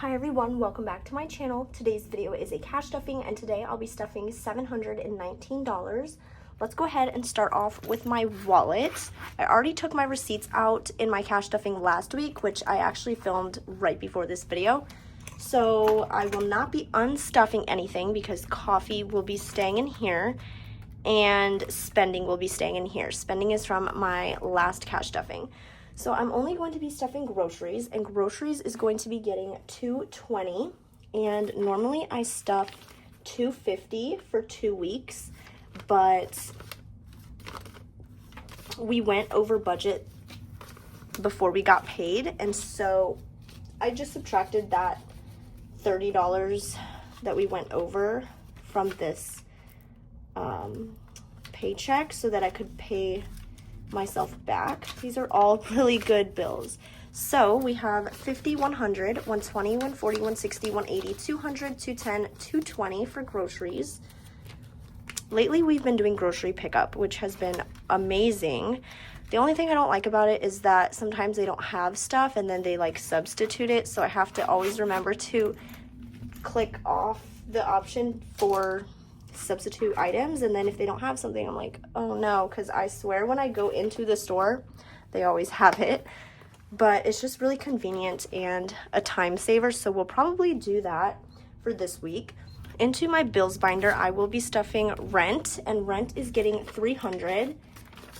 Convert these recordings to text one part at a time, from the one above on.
Hi everyone, welcome back to my channel. Today's video is a cash stuffing and today I'll be stuffing $719. Let's go ahead and start off with my wallet. I already took my receipts out in my cash stuffing last week, which I actually filmed right before this video. So I will not be unstuffing anything because coffee will be staying in here and spending will be staying in here. Spending is from my last cash stuffing. So I'm only going to be stuffing groceries, and groceries is going to be getting $220, and normally I stuff $250 for 2 weeks, but we went over budget before we got paid, and so I just subtracted that $30 that we went over from this paycheck so that I could pay myself back. These are all really good bills. So we have 50, 100, 120, 140, 160, 180, 200, 210, 220 for groceries. Lately we've been doing grocery pickup, which has been amazing. The only thing I don't like about it is that sometimes they don't have stuff and then they like substitute it, so I have to always remember to click off the option for substitute items, and then if they don't have something I'm like, oh no, because I swear when I go into the store they always have it. But it's just really convenient and a time saver, so we'll probably do that for this week. Into my bills binder I will be stuffing rent, and rent is getting $300,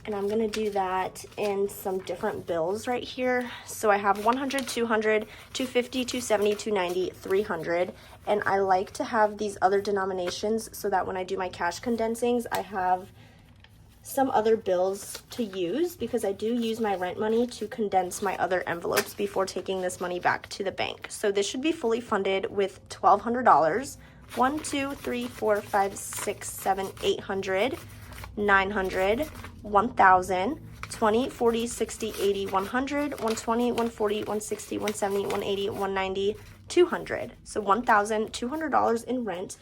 and I'm gonna do that in some different bills right here. So I have 100, 200, 250, 270, 290, 300, and I like to have these other denominations so that when I do my cash condensings I have some other bills to use, because I do use my rent money to condense my other envelopes before taking this money back to the bank. So this should be fully funded with $1,200. 1, 2, 3, 4, 5, 6, 7, 800, 900, 1,000, 20, 40, 60, 80, 100, 120, 140, 160, 170, 180, 190, 200. So $1,200 in rent,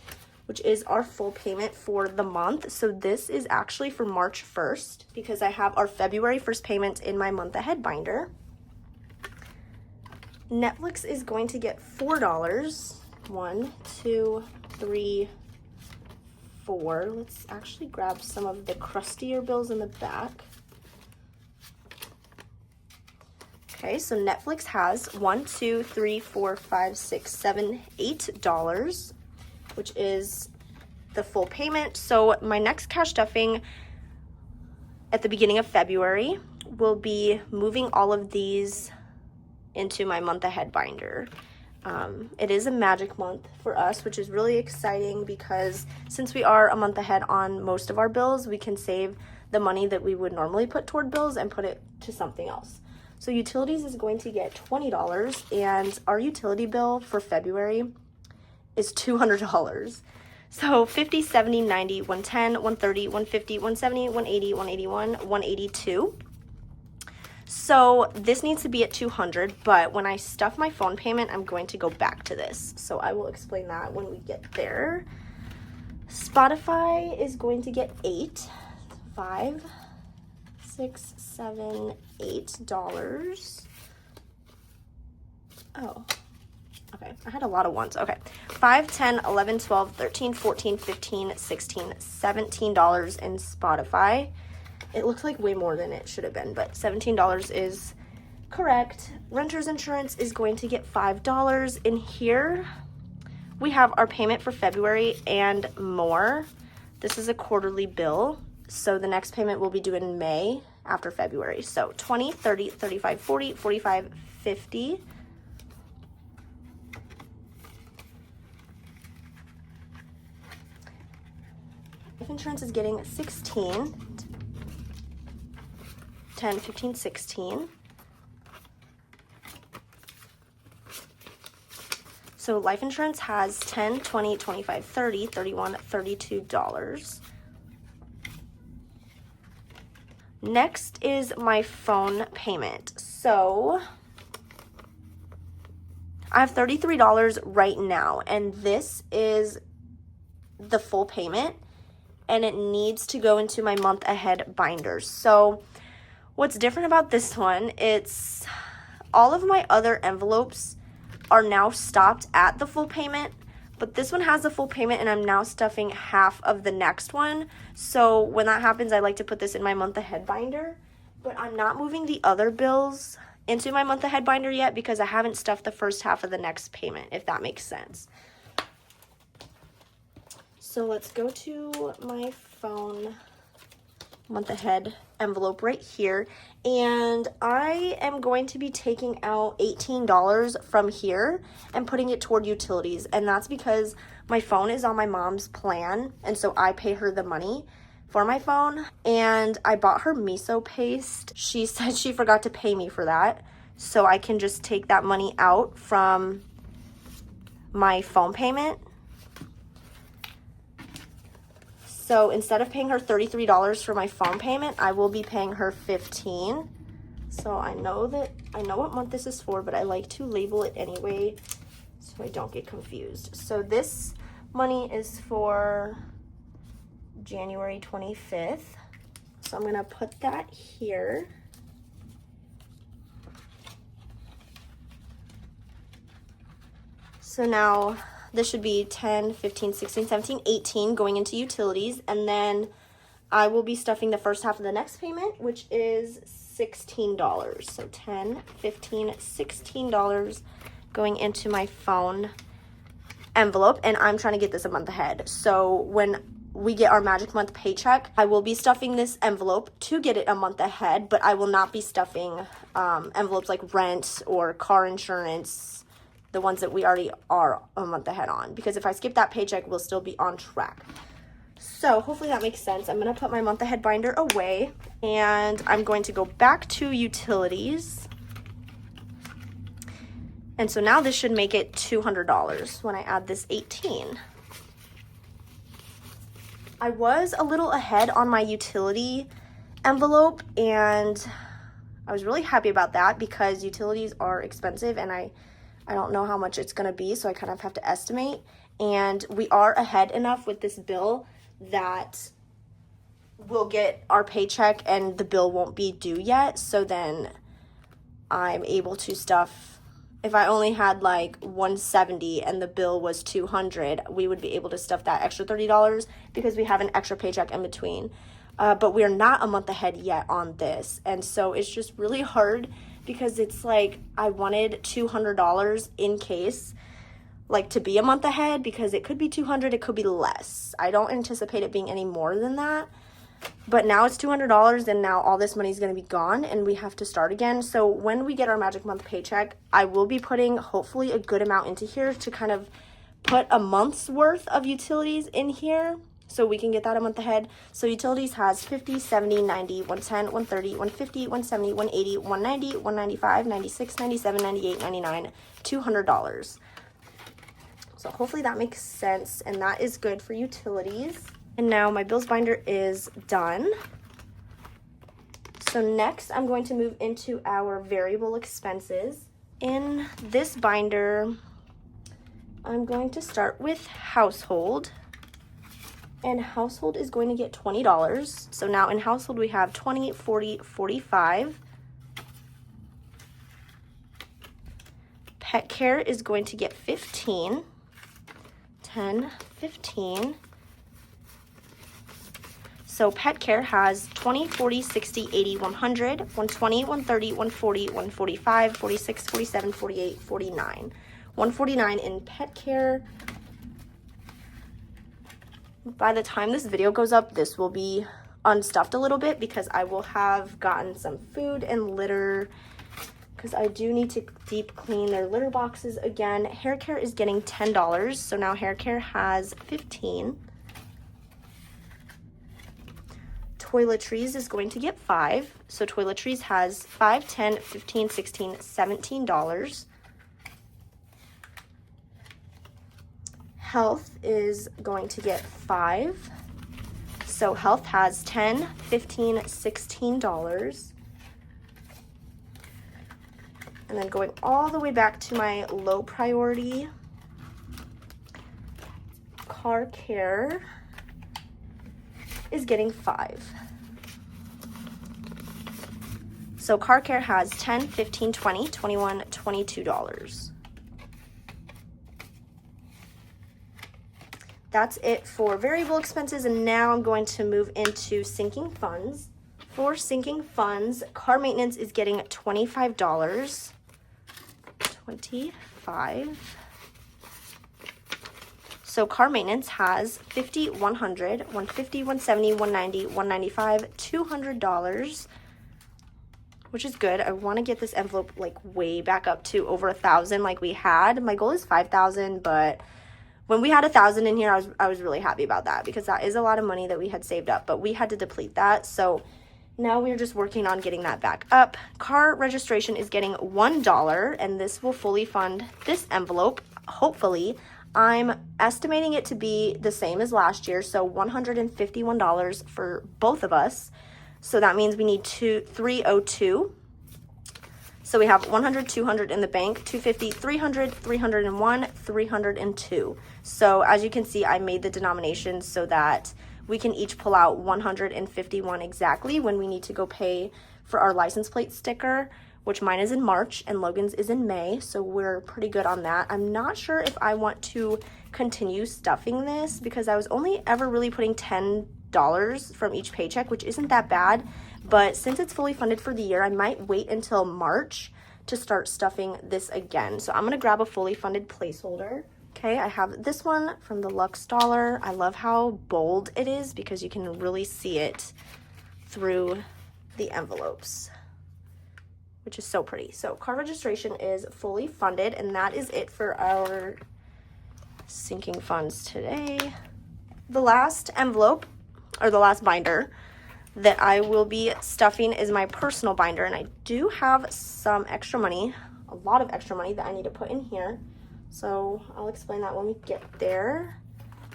which is our full payment for the month. So this is actually for March 1st because I have our February 1st payment in my month ahead binder. Netflix is going to get $4. 1, 2, 3, 4. Let's actually grab some of the crustier bills in the back. Okay, so Netflix has 1, 2, 3, 4, 5, 6, 7, $8, which is the full payment. So my next cash stuffing at the beginning of February will be moving all of these into my month ahead binder. It is a magic month for us, which is really exciting because since we are a month ahead on most of our bills, we can save the money that we would normally put toward bills and put it to something else. So utilities is going to get $20, and our utility bill for February is $200. So 50, 70, 90, 110, 130, 150, 170, 180, 181, 182. So this needs to be at 200, but when I stuff my phone payment, I'm going to go back to this. So I will explain that when we get there. Spotify is going to get $8, 5, 6, 7, $8. Oh, okay. I had a lot of ones. Okay. 5, 10, 11, 12, 13, 14, 15, 16, $17 in Spotify. It looks like way more than it should have been, but $17 is correct. Renter's insurance is going to get $5. In here, we have our payment for February and more. This is a quarterly bill, so the next payment will be due in May after February. So 20, 30, 35, 40, 45, 50. Life insurance is getting 16. 10, 15, 16. So life insurance has 10, 20, 25, 30, 31, $32. Next is my phone payment. So I have $33 right now, and this is the full payment, and it needs to go into my month ahead binder. So what's different about this one, it's all of my other envelopes are now stopped at the full payment, but this one has the full payment and I'm now stuffing half of the next one. So when that happens, I like to put this in my month ahead binder, but I'm not moving the other bills into my month ahead binder yet because I haven't stuffed the first half of the next payment, if that makes sense. So let's go to my phone month ahead envelope right here, and I am going to be taking out $18 from here and putting it toward utilities, and that's because my phone is on my mom's plan, and so I pay her the money for my phone. And I bought her miso paste. She said she forgot to pay me for that, so I can just take that money out from my phone payment. So instead of paying her $33 for my phone payment, I will be paying her $15. So I know what month this is for, but I like to label it anyway so I don't get confused. So this money is for January 25th. So I'm gonna put that here. So now this should be 10, 15, 16, 17, 18 going into utilities, and then I will be stuffing the first half of the next payment, which is $16. So 10, 15, $16 going into my phone envelope, and I'm trying to get this a month ahead. So when we get our Magic Month paycheck, I will be stuffing this envelope to get it a month ahead, but I will not be stuffing envelopes like rent or car insurance, the ones that we already are a month ahead on, because if I skip that paycheck, we'll still be on track. So hopefully that makes sense. I'm gonna put my month ahead binder away, and I'm going to go back to utilities. And so now this should make it $200 when I add this 18. I was a little ahead on my utility envelope, and I was really happy about that because utilities are expensive, and I don't know how much it's going to be, so I kind of have to estimate. And we are ahead enough with this bill that we'll get our paycheck and the bill won't be due yet. So then I'm able to stuff, if I only had like $170 and the bill was $200, we would be able to stuff that extra $30 because we have an extra paycheck in between. But we are not a month ahead yet on this. And so it's just really hard because it's like I wanted $200 in case, like, to be a month ahead, because it could be $200, it could be less. I don't anticipate it being any more than that. But now it's $200, and now all this money is going to be gone, and we have to start again. So when we get our Magic Month paycheck, I will be putting hopefully a good amount into here to kind of put a month's worth of utilities in here, so we can get that a month ahead. So utilities has 50, 70, 90, 110, 130, 150, 170, 180, 190, 195, 96, 97, 98, 99, $200. So hopefully that makes sense, and that is good for utilities. And now my bills binder is done. So next I'm going to move into our variable expenses. In this binder, I'm going to start with household. And household is going to get $20. So now in household we have 20, 40, 45. Pet care is going to get 15. 10, 15. So pet care has 20, 40, 60, 80, 100, 120, 130, 140, 145, 46, 47, 48, 49. 149 in pet care. By the time this video goes up, this will be unstuffed a little bit because I will have gotten some food and litter, because I do need to deep clean their litter boxes again. Hair care is getting $10, so now hair care has 15. Toiletries is going to get 5, so toiletries has 5, 10, 15, 16, $17. Health is going to get 5, so health has 10, 15, $16. And then going all the way back to my low priority, car care is getting 5. So car care has 10, 15, 20, 21, $22. that's it for variable expenses, and now I'm going to move into sinking funds. For sinking funds, car maintenance is getting $25. 25. So car maintenance has $50, $100, $150, $170, $190, $195, $200, which is good. I want to get this envelope like way back up to over 1,000 like we had. My goal is 5,000, but when we had 1,000 in here, I was really happy about that because that is a lot of money that we had saved up, but we had to deplete that. So now we're just working on getting that back up. Car registration is getting $1, and this will fully fund this envelope, hopefully. I'm estimating it to be the same as last year, so $151 for both of us. So that means we need 302. So we have 100, 200 in the bank, 250, 300, 301, 302. So as you can see, I made the denominations so that we can each pull out 151 exactly when we need to go pay for our license plate sticker, which mine is in March and Logan's is in May. So we're pretty good on that. I'm not sure if I want to continue stuffing this because I was only ever really putting $10 from each paycheck, which isn't that bad. But since it's fully funded for the year, I might wait until March to start stuffing this again. So I'm going to grab a fully funded placeholder. Okay, I have this one from the Lux Dollar. I love how bold it is because you can really see it through the envelopes, which is so pretty. So car registration is fully funded, and that is it for our sinking funds today. The last envelope, or the last binder, that I will be stuffing is my personal binder, and I do have some extra money, a lot of extra money that I need to put in here. So I'll explain that when we get there.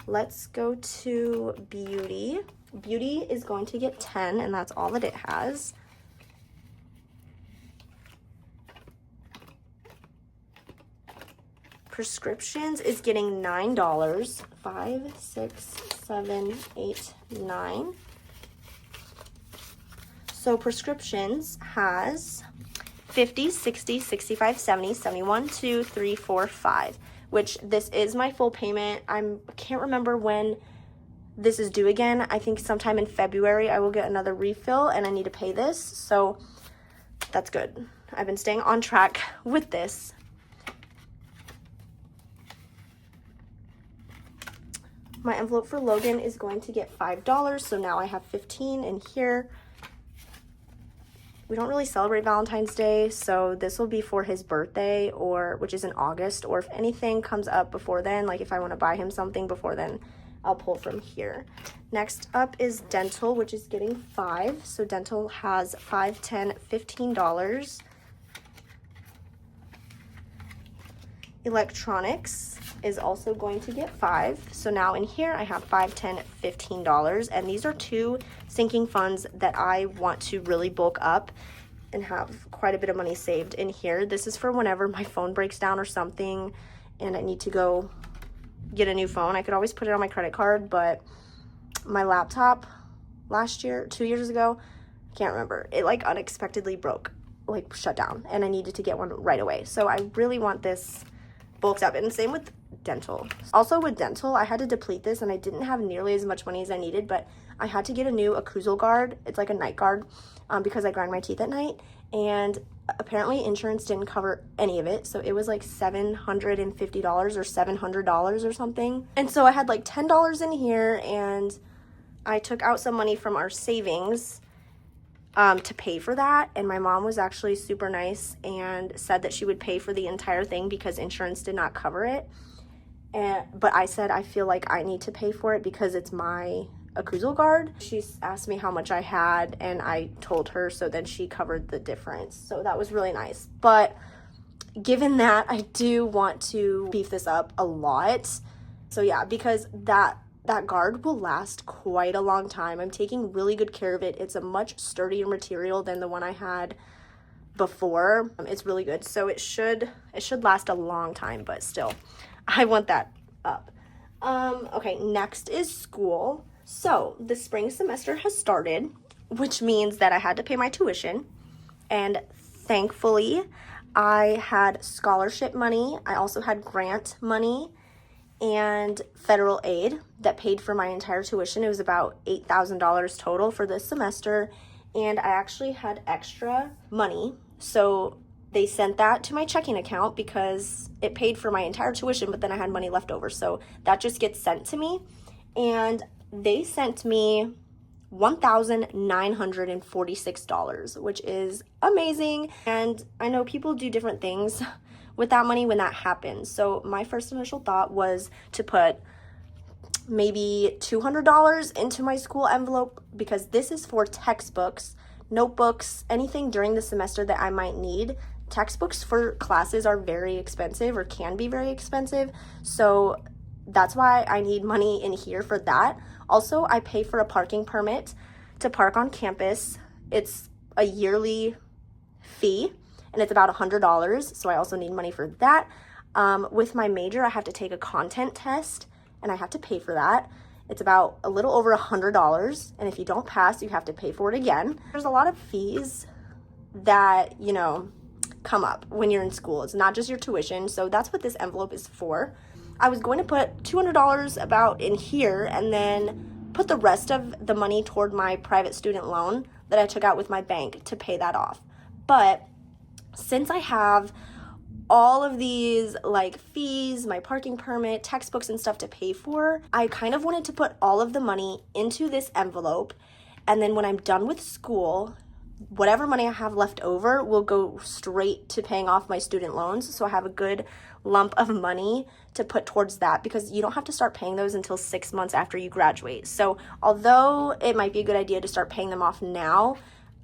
Let's go to Beauty. Beauty is going to get 10, and that's all that it has. Prescriptions is getting $9. 5, 6, 7, 8, 9. So prescriptions has 50, 60, 65, 70, 71, 2, 3, 4, 5, which this is my full payment. I can't remember when this is due again. I think sometime in February I will get another refill and I need to pay this. So that's good. I've been staying on track with this. My envelope for Logan is going to get $5. So now I have 15 in here. We don't really celebrate Valentine's Day, so this will be for his birthday, which is in August, or if anything comes up before then, like if I want to buy him something before then, I'll pull from here. Next up is dental, which is getting 5. So dental has $5, $10, $15. Electronics is also going to get 5. So now in here I have $5, $10, $15, and these are 2 sinking funds that I want to really bulk up and have quite a bit of money saved in here. This is for whenever my phone breaks down or something and I need to go get a new phone. I could always put it on my credit card, but my laptop last year, 2 years ago, I can't remember, it like unexpectedly broke, like shut down, and I needed to get one right away. So I really want this bulked up, and same with dental. Also with dental, I had to deplete this and I didn't have nearly as much money as I needed, but I had to get a new occlusal guard. It's like a night guard because I grind my teeth at night, and apparently insurance didn't cover any of it. So it was like $750 or $700 or something. And so I had like $10 in here, and I took out some money from our savings to pay for that, and my mom was actually super nice and said that she would pay for the entire thing because insurance did not cover it. But I said I feel like I need to pay for it because it's my occlusal guard. She asked me how much I had, and I told her, so then she covered the difference. So that was really nice. But given that, I do want to beef this up a lot. So yeah, because that guard will last quite a long time. I'm taking really good care of it. It's a much sturdier material than the one I had before. It's really good. So it should last a long time, but still, I want that up. Okay, next is school. So the spring semester has started, which means that I had to pay my tuition. And thankfully, I had scholarship money. I also had grant money. and federal aid that paid for my entire tuition. It was about $8,000 total for this semester, and I actually had extra money, so they sent that to my checking account because it paid for my entire tuition, but then I had money left over, so that just gets sent to me. And they sent me $1,946, which is amazing. And I know people do different things with that money when that happens. So my first initial thought was to put maybe $200 into my school envelope, because this is for textbooks, notebooks, anything during the semester that I might need. Textbooks for classes are very expensive, or can be very expensive. So that's why I need money in here for that. Also, I pay for a parking permit to park on campus. It's a yearly fee, and it's about $100. So I also need money for that. With my major, I have to take a content test, and I have to pay for that. It's about a little over $100. And if you don't pass, you have to pay for it again. There's a lot of fees that, come up when you're in school. It's not just your tuition. So that's what this envelope is for. I was going to put $200 about in here and then put the rest of the money toward my private student loan that I took out with my bank to pay that off. But since I have all of these fees, my parking permit, textbooks and stuff to pay for, I kind of wanted to put all of the money into this envelope, and then when I'm done with school, whatever money I have left over will go straight to paying off my student loans. So I have a good lump of money to put towards that, because you don't have to start paying those until 6 months after you graduate. So although it might be a good idea to start paying them off now,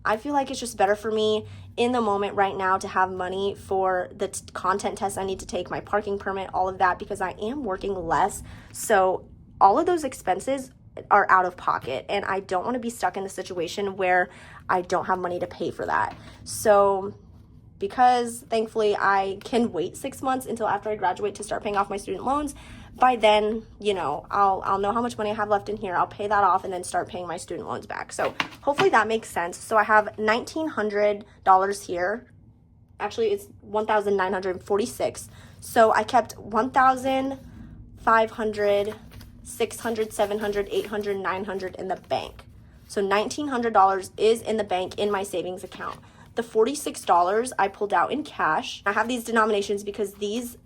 I feel like it's just better for me in the moment right now to have money for the content tests I need to take, my parking permit, all of that, because I am working less. So all of those expenses are out of pocket, and I don't want to be stuck in the situation where I don't have money to pay for that. So because thankfully I can wait 6 months until after I graduate to start paying off my student loans, by then, I'll know how much money I have left in here. I'll pay that off and then start paying my student loans back. So hopefully that makes sense. So I have $1,900 here. Actually, it's $1,946. So I kept $1,500, $600, $700, $800, $900 in the bank. So $1,900 is in the bank in my savings account. The $46 I pulled out in cash. I have these denominations because these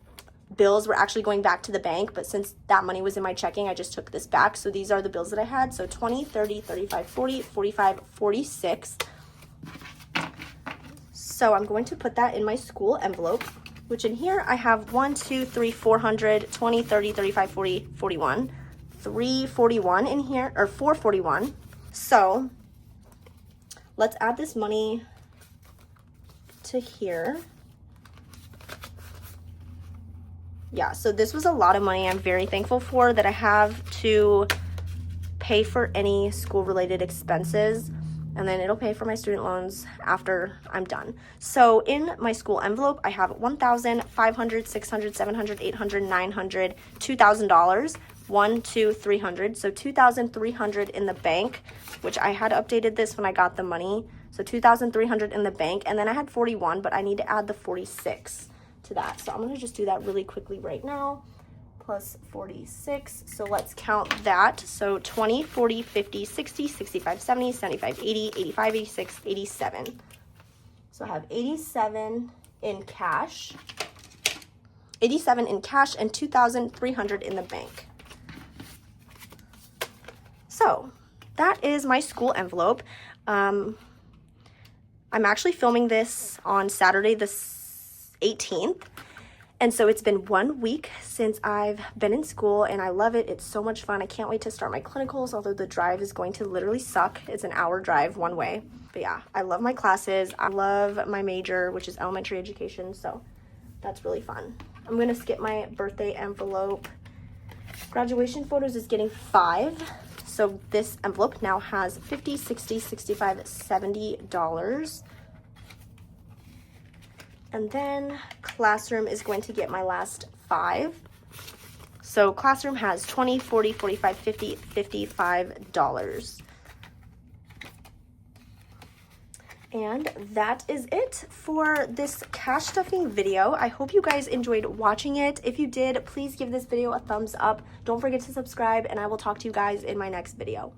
bills were actually going back to the bank, but since that money was in my checking, I just took this back. So these are the bills that I had. So 20, 30, 35, 40, 45, 46. So I'm going to put that in my school envelope, which in here I have 1, 2, 3, 400, 20, 30, 35, 40, 41, 341 in here, or 441. So let's add this money to here. Yeah, so this was a lot of money. I'm very thankful for that I have to pay for any school related expenses, and then it'll pay for my student loans after I'm done. So in my school envelope, I have $1,500, $600, $700, $800, $900, $2,000, $1, $2, $300. So $2,300 in the bank, which I had updated this when I got the money. So $2,300 in the bank, and then I had 41, but I need to add the 46 to that. So I'm going to just do that really quickly right now. Plus 46. So let's count that. So 20, 40, 50, 60, 65, 70, 75, 80, 85, 86, 87. So I have 87 in cash. 87 in cash and 2,300 in the bank. So that is my school envelope. I'm actually filming this on Saturday the 18th. And so it's been 1 week since I've been in school, and I love it. It's so much fun. I can't wait to start my clinicals, although the drive is going to literally suck. It's an hour drive one way. But yeah, I love my classes. I love my major, which is elementary education. So that's really fun. I'm going to skip my birthday envelope. Graduation photos is getting 5. So this envelope now has $50, $60, $65, $70. And then classroom is going to get my last 5. So classroom has $20, $40, $45, $50, $55. And that is it for this cash stuffing video. I hope you guys enjoyed watching it. If you did, please give this video a thumbs up. Don't forget to subscribe, and I will talk to you guys in my next video.